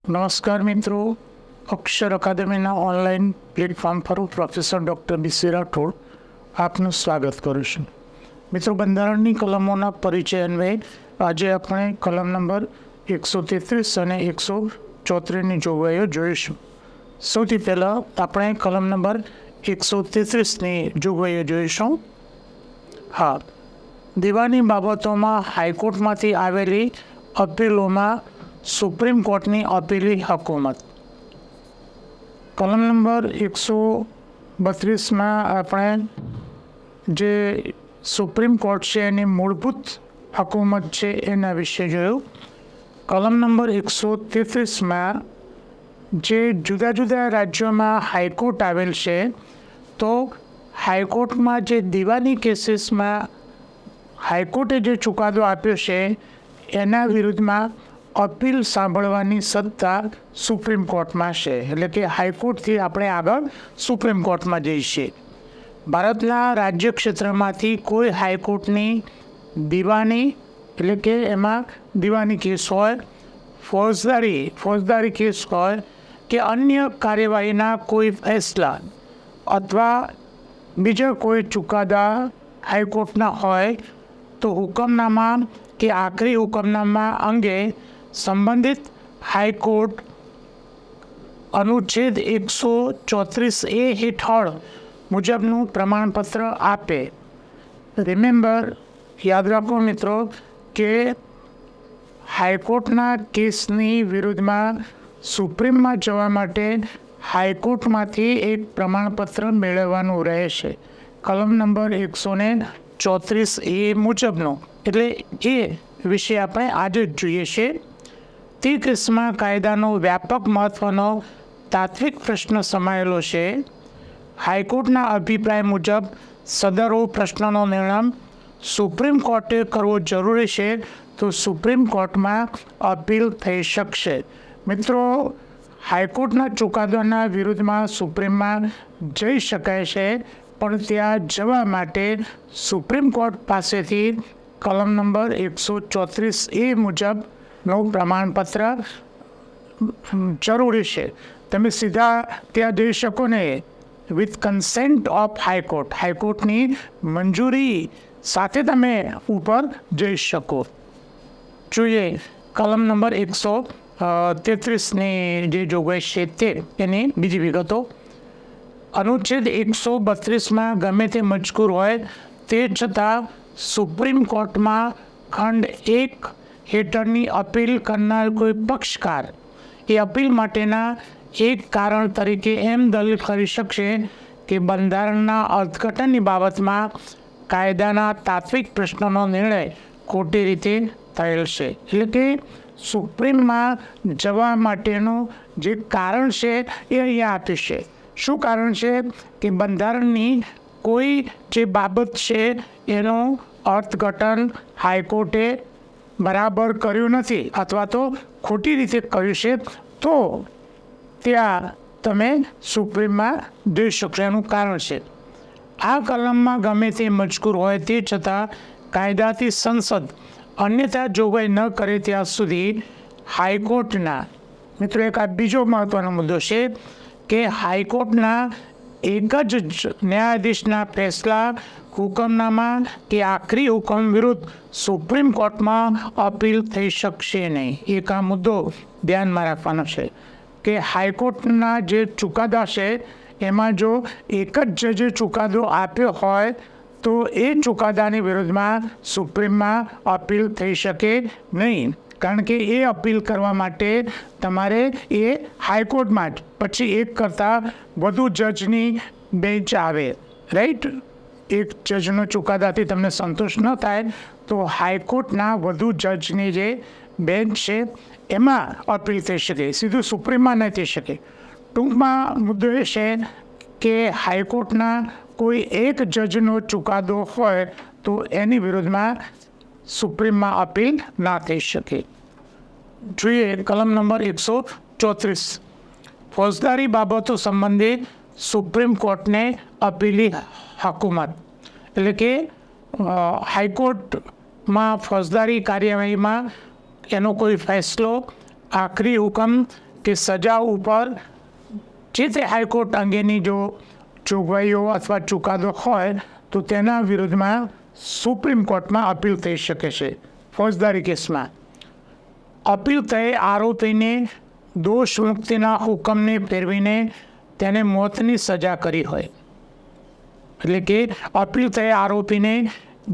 નમસ્કાર મિત્રો, અક્ષર અકાદમીના online platform પર હું પ્રોફેસર ડૉક્ટર બી.સી. રાઠોડ આપનું સ્વાગત કરું છું. મિત્રો, બંધારણની કલમોના પરિચય અન્વયે આજે આપણે કલમ નંબર 133 અને 134ની જોગવાઈઓ જોઈશું. સૌથી પહેલાં આપણે કલમ નંબર 133ની જોગવાઈઓ જોઈશું. હા, દીવાની બાબતોમાં હાઈકોર્ટમાંથી આવેલી અપીલોમાં સુપ્રીમ કોર્ટની અપીલી હકુમત. કલમ નંબર 132માં આપણે જે સુપ્રીમ કોર્ટ છે એની મૂળભૂત હકુમત છે એના વિશે જોયું. કલમ નંબર 133માં જે જુદા જુદા રાજ્યોમાં હાઈકોર્ટ આવેલ છે, તો હાઈકોર્ટમાં જે દીવાની કેસીસમાં હાઈકોર્ટે જે ચુકાદો આપ્યો છે એના વિરુદ્ધમાં અપીલ સાંભળવાની સત્તા સુપ્રીમ કોર્ટમાં છે. એટલે કે હાઈકોર્ટથી આપણે આગળ સુપ્રીમ કોર્ટમાં જઈશું. ભારતના રાજ્ય ક્ષેત્રમાંથી કોઈ હાઈકોર્ટની દીવાની એટલે કે એમાં દીવાની કેસ હોય, ફોજદારી કેસ હોય કે અન્ય કાર્યવાહીના કોઈ ફેસલા અથવા બીજા કોઈ ચુકાદા હાઈકોર્ટના હોય તો હુકમનામા કે આખરી હુકમનામા અંગે સંબંધિત હાઈકોર્ટ અનુચ્છેદ 134A હેઠળ મુજબનું પ્રમાણપત્ર આપે. રિમેમ્બર, યાદ રાખો મિત્રો, કે હાઈકોર્ટના કેસની વિરુદ્ધમાં સુપ્રીમમાં જવા માટે હાઈકોર્ટમાંથી એક પ્રમાણપત્ર મેળવવાનું રહેશે. કલમ નંબર 134A મુજબનું, એટલે એ વિશે આપણે આજે જ જોઈએ છે. તે કેસમાં કાયદાનો વ્યાપક મહત્ત્વનો તાત્વિક પ્રશ્ન સમાયેલો છે. હાઈકોર્ટના અભિપ્રાય મુજબ સદરો પ્રશ્નનો નિર્ણય સુપ્રીમ કોર્ટે કરવો જરૂરી છે, તો સુપ્રીમ કોર્ટમાં અપીલ થઈ શકશે. મિત્રો, હાઈકોર્ટના ચુકાદાના વિરુદ્ધમાં સુપ્રીમમાં જઈ શકાય છે, પણ ત્યાં જવા માટે સુપ્રીમ કોર્ટ પાસેથી કલમ નંબર 134A મુજબનું પ્રમાણપત્ર જરૂરી છે. તમે સીધા ત્યાં જઈ શકો ને વિથ કન્સેન્ટ ઓફ હાઈકોર્ટ, હાઈકોર્ટની મંજૂરી સાથે તમે ઉપર જઈ શકો. જોઈએ કલમ નંબર 133ની જે જોગવાઈ છે તે એની બીજી વિગતો. અનુચ્છેદ 132માં ગમે તે મજકૂર હોય તે છતાં સુપ્રીમ કોર્ટમાં ખંડ 1 હેઠળની અપીલ કરનાર કોઈ પક્ષકાર એ અપીલ માટેના એક કારણ તરીકે એમ દલીલ કરી શકશે કે બંધારણના અર્થઘટનની બાબતમાં કાયદાના તાત્વિક પ્રશ્નનો નિર્ણય ખોટી રીતે થયેલ છે. એટલે કે સુપ્રીમમાં જવા માટેનું જે કારણ છે એ અહીંયા આપ્યું છે. શું કારણ છે? કે બંધારણની કોઈ જે બાબત છે એનું અર્થઘટન હાઈકોર્ટે બરાબર કર્યું નથી અથવા તો ખોટી રીતે કર્યું છે, તો ત્યાં તમે સુપ્રીમમાં જઈ શકશો. એનું કારણ છે આ કલમમાં ગમે તે મજકૂર હોય તે છતાં કાયદાથી સંસદ અન્યથા જોગવાઈ ન કરે ત્યાં સુધી હાઈકોર્ટના, મિત્રો એક આ બીજો મહત્ત્વનો મુદ્દો છે કે હાઈકોર્ટના એક જ ન્યાયાધીશના ફેસલા, હુકમનામા કે આખરી હુકમ વિરુદ્ધ સુપ્રીમ કોર્ટમાં અપીલ થઈ શકશે નહીં. એક આ મુદ્દો ધ્યાનમાં રાખવાનો છે કે હાઈકોર્ટના જે ચુકાદા છે એમાં જો એક જ જજે ચુકાદો આપ્યો હોય તો એ ચુકાદાની વિરુદ્ધમાં સુપ્રીમમાં અપીલ થઈ શકે નહીં. કારણ કે એ અપીલ કરવા માટે તમારે એ હાઈકોર્ટમાં જ પછી એક કરતાં વધુ જજની બેન્ચ આવે, રાઈટ? એક જજનો ચુકાદાથી તમને સંતોષ ન થાય તો હાઈકોર્ટના વધુ જજની જે બેન્ચ છે એમાં અપીલ થઈ શકે, સીધું સુપ્રીમમાં નહીં થઈ શકે. ટૂંકમાં મુદ્દો એ છે કે હાઈકોર્ટના કોઈ એક જજનો ચુકાદો હોય તો એની વિરુદ્ધમાં સુપ્રીમમાં અપીલ ના થઈ શકે. જોઈએ કલમ નંબર 134, ફોજદારી બાબતો સંબંધે સુપ્રીમ કોર્ટને અપીલી હકુમત. એટલે કે હાઈકોર્ટમાં ફોજદારી કાર્યવાહીમાં એનો કોઈ ફેસલો, આખરી હુકમ કે સજા ઉપર જે તે હાઈકોર્ટ અંગેની જો જોગવાઈઓ અથવા ચુકાદો હોય તો તેના વિરુદ્ધમાં સુપ્રીમ કોર્ટમાં અપીલ થઈ શકે છે. ફોજદારી કેસમાં અપીલ થઈ આરોપીને દોષ મુક્તિના હુકમને ફેરવીને તેને મોતની સજા કરી હોય, એટલે કે અપીલ થઈ આરોપીને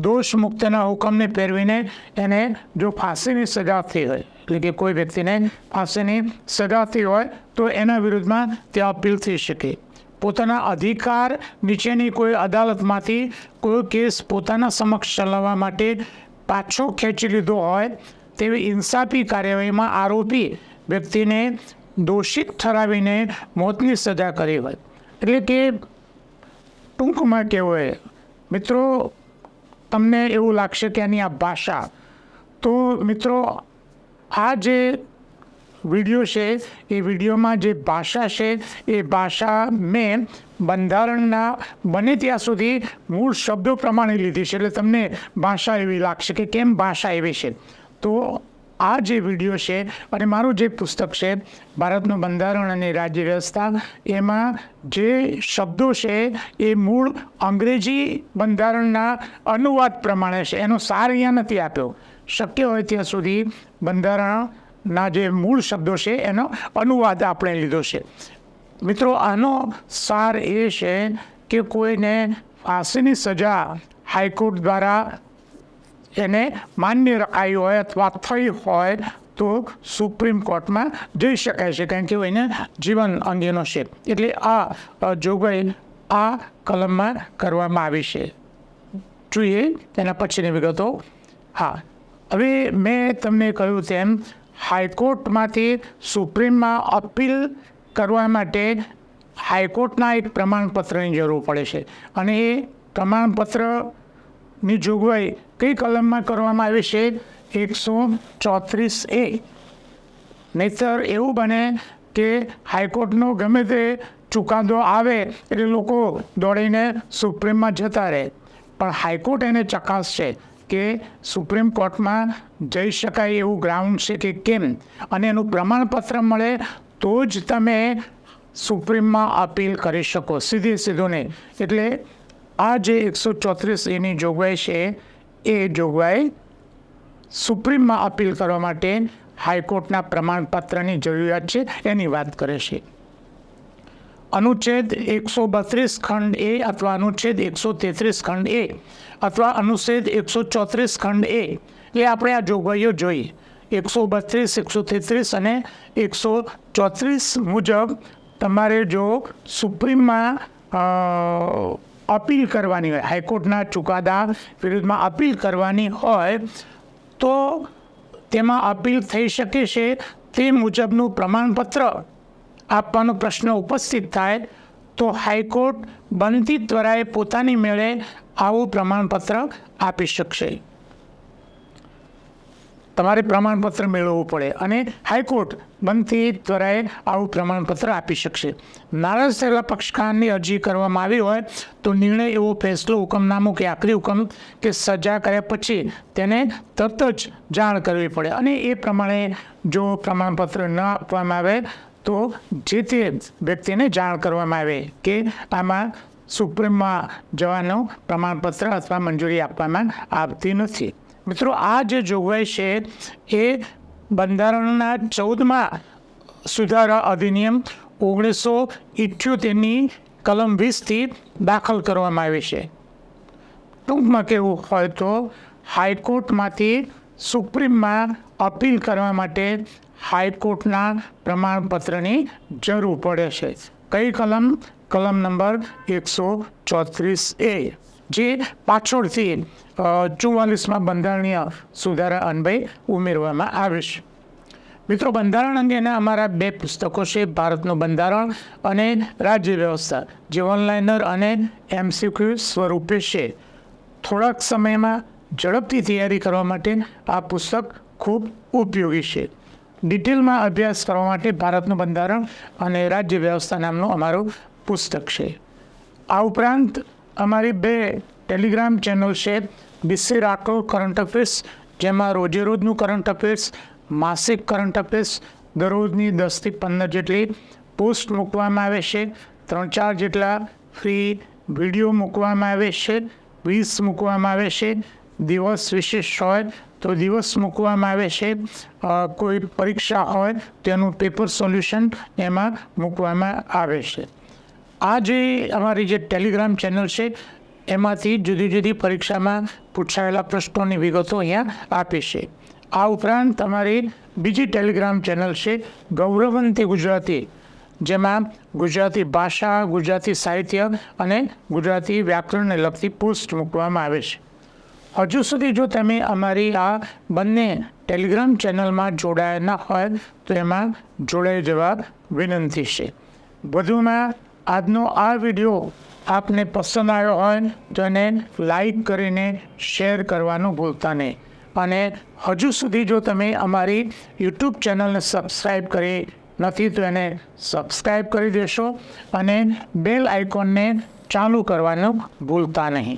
દોષ મુક્તિના હુકમને ફેરવીને એને જો ફાંસીની સજા થઈ હોય, એટલે કે કોઈ વ્યક્તિને ફાંસીની સજા થઈ હોય તો એના વિરુદ્ધમાં તે અપીલ થઈ શકે. પોતાના અધિકાર નીચેની કોઈ અદાલતમાંથી કોઈ કેસ પોતાના સમક્ષ ચલાવવા માટે પાછો ખેંચી લીધો હોય તેવી ઇન્સાફી કાર્યવાહીમાં આરોપી વ્યક્તિને દોષિત ઠરાવીને મોતની સજા કરી હોય. એટલે કે ટૂંકમાં કહેવું હોય મિત્રો, તમને એવું લાગશે કે આની આ ભાષા, તો મિત્રો આ જે વિડીયો છે એ વિડીયોમાં જે ભાષા છે એ ભાષા મેં બંધારણના બને ત્યાં સુધી મૂળ શબ્દો પ્રમાણે લીધી છે, એટલે તમને ભાષા એવી લાગશે કે કેમ ભાષા એવી છે. તો આ જે વિડીયો છે અને મારું જે પુસ્તક છે ભારતનું બંધારણ અને રાજ્ય વ્યવસ્થા, એમાં જે શબ્દો છે એ મૂળ અંગ્રેજી બંધારણના અનુવાદ પ્રમાણે છે. એનો સાર અહીંયા નથી આપ્યો. શક્ય હોય ત્યાં સુધી બંધારણના જે મૂળ શબ્દો છે એનો અનુવાદ આપણે લીધો છે. મિત્રો, આનો સાર એ છે કે કોઈને ફાંસીની સજા હાઈકોર્ટ દ્વારા એને માન્ય રખાઈ હોય અથવા થઈ હોય તો સુપ્રીમ કોર્ટમાં જઈ શકાય છે, કારણ કે એને જીવન અંગેનો છે. એટલે આ જોગવાઈ આ કલમમાં કરવામાં આવી છે. જોઈએ તેના પછીની વિગતો. હા, હવે મેં તમને કહ્યું તેમ હાઈકોર્ટમાંથી સુપ્રીમમાં અપીલ કરવા માટે હાઈકોર્ટના એક પ્રમાણપત્રની જરૂર પડે છે, અને એ પ્રમાણપત્રની જોગવાઈ કઈ કલમમાં કરવામાં આવી છે? 134A. નહીંતર એવું બને કે હાઈકોર્ટનો ગમે તે ચુકાદો આવે એટલે લોકો દોડીને સુપ્રીમમાં જતા રહે, પણ હાઈકોર્ટ એને ચકાસશે કે સુપ્રીમ કોર્ટમાં જઈ શકાય એવું ગ્રાઉન્ડ છે કે કેમ, અને એનું પ્રમાણપત્ર મળે તો જ તમે સુપ્રીમમાં અપીલ કરી શકો, સીધું નહીં. એટલે આ જે 134Aની જોગવાઈ છે એ જોગવાઈ સુપ્રીમમાં અપીલ કરવા માટે હાઈકોર્ટના પ્રમાણપત્રની જરૂરિયાત છે એની વાત કરે છે. અનુચ્છેદ 132 ખંડ A અથવા અનુચ્છેદ 133 ખંડ A અથવા અનુચ્છેદ 134 ખંડ A, એ આપણે આ જોગવાઈઓ જોઈ. 132, 133 અને 134 મુજબ તમારે જો સુપ્રીમમાં અપીલ કરવાની હોય, હાઈકોર્ટના ચુકાદા વિરુદ્ધમાં અપીલ કરવાની હોય તો તેમાં અપીલ થઈ શકે છે. તે મુજબનું પ્રમાણપત્ર આપવાનો પ્રશ્ન ઉપસ્થિત થાય તો હાઈકોર્ટ બનતી ત્વરાએ પોતાની મેળે આવું પ્રમાણપત્ર આપી શકશે. તમારે પ્રમાણપત્ર મેળવવું પડે અને હાઈકોર્ટ બનતી ત્વરાએ આવું પ્રમાણપત્ર આપી શકશે. નારાજ થયેલા પક્ષકારની અરજી કરવામાં આવી હોય તો નિર્ણય એવો ફેસલો, હુકમનામું કે આખરી હુકમ કે સજા કર્યા પછી તેને તરત જ જાણ કરવી પડે, અને એ પ્રમાણે જો પ્રમાણપત્ર ન આપવામાં આવે તો જે તે વ્યક્તિને જાણ કરવામાં આવે કે આમાં સુપ્રીમમાં જવાનું પ્રમાણપત્ર અથવા મંજૂરી આપવામાં આવતી નથી. મિત્રો, આ જે જોગવાઈ છે એ બંધારણના 14મા સુધારા અધિનિયમ 1978ની કલમ 20થી દાખલ કરવામાં આવી છે. ટૂંકમાં કહેવું હોય તો હાઈકોર્ટમાંથી સુપ્રીમમાં અપીલ કરવા માટે હાઈકોર્ટના પ્રમાણપત્રની જરૂર પડે છે. કઈ કલમ? કલમ નંબર 134A, જે પાછળથી 44માં બંધારણીય સુધારા અન્વયે ઉમેરવામાં આવે છે. મિત્રો, બંધારણ અંગેના અમારા 2 પુસ્તકો છે, ભારતનું બંધારણ અને રાજ્ય વ્યવસ્થા, જે ઓનલાઈનર અને MCQ સ્વરૂપે છે. થોડાક સમયમાં ઝડપથી તૈયારી કરવા માટે આ પુસ્તક ખૂબ ઉપયોગી છે. ડિટેલમાં અભ્યાસ કરવા માટે ભારતનું બંધારણ અને રાજ્ય વ્યવસ્થા નામનું અમારું પુસ્તક છે. આ ઉપરાંત અમારી 2 ટેલિગ્રામ ચેનલ છે, BC રાઠોડ કરંટ અફેર્સ, જેમાં રોજે રોજનું કરંટ અફેર્સ, માસિક કરંટ અફેર્સ, દરરોજની 10થી 15 જેટલી પોસ્ટ મૂકવામાં આવે છે. 3-4 જેટલા ફ્રી વિડીયો મૂકવામાં આવે છે. 20 મૂકવામાં આવે છે. દિવસ વિશેષ હોય તો દિવસ મૂકવામાં આવે છે. કોઈ પરીક્ષા હોય તેનું પેપર સોલ્યુશન એમાં મૂકવામાં આવે છે. આ જે અમારી જે ટેલિગ્રામ ચેનલ છે એમાંથી જુદી જુદી પરીક્ષામાં પૂછાયેલા પ્રશ્નોની વિગતો અહીંયા આપી છે. આ ઉપરાંત અમારી બીજી ટેલિગ્રામ ચેનલ છે ગૌરવંતી ગુજરાતી, જેમાં ગુજરાતી ભાષા, ગુજરાતી સાહિત્ય અને ગુજરાતી વ્યાકરણને લગતી પોસ્ટ મૂકવામાં આવે છે. હજુ સુધી જો તમે અમારી આ બંને ટેલિગ્રામ ચેનલમાં જોડાયા ન હોય તો એમાં જોડાઈ જવા વિનંતી છે. વધુમાં આજનો આ વિડીયો આપને પસંદ આવ્યો હોય તો એને લાઈક કરીને શેર કરવાનું ભૂલતા નહીં. અને હજુ સુધી જો તમે અમારી યુટ્યુબ ચેનલને સબસ્ક્રાઈબ કરી નથી તો એને સબસ્ક્રાઈબ કરી દેશો અને બેલ આઇકોનને ચાલુ કરવાનું ભૂલતા નહીં.